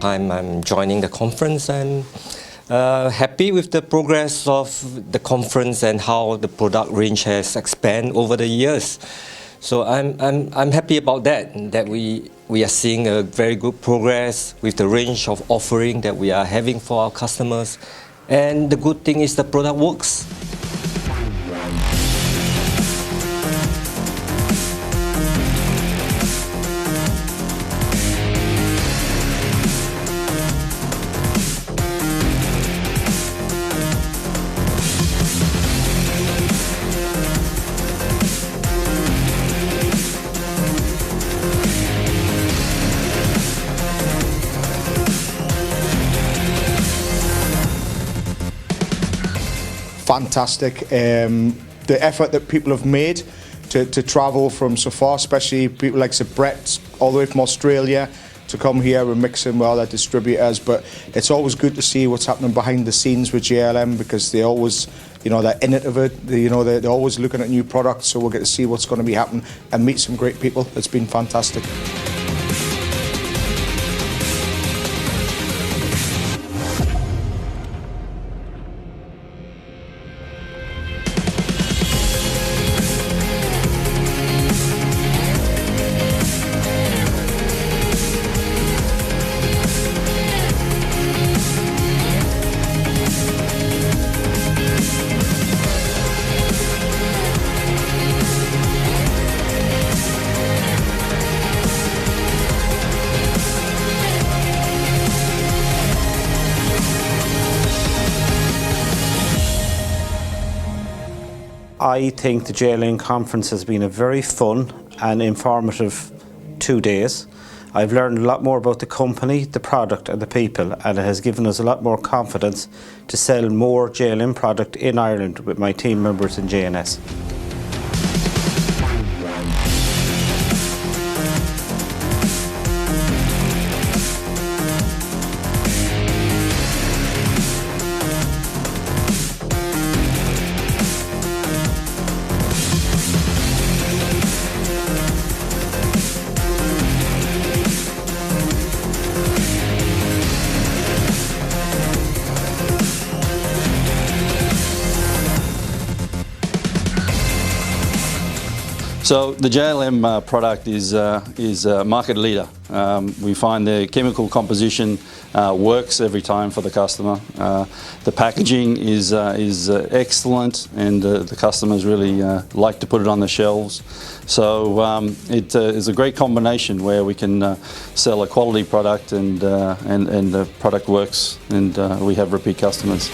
time I'm joining the conference. I'm happy with the progress of the conference and how the product range has expanded over the years. So I'm happy about that we are seeing a very good progress with the range of offering that we are having for our customers. And the good thing is the product works. Fantastic. The effort that people have made to travel from so far, especially people like Brett, all the way from Australia, to come here and mix in with other distributors. But it's always good to see what's happening behind the scenes with JLM, because they always, they're innovative. They're always looking at new products. So we'll get to see what's going to be happening and meet some great people. It's been fantastic. I think the JLM conference has been a very fun and informative 2 days. I've learned a lot more about the company, the product and the people, and it has given us a lot more confidence to sell more JLM product in Ireland with my team members in JNS. So the JLM product is a market leader. We find the chemical composition works every time for the customer. The packaging is excellent, and the customers really like to put it on the shelves. So it is a great combination where we can sell a quality product and the product works, and we have repeat customers.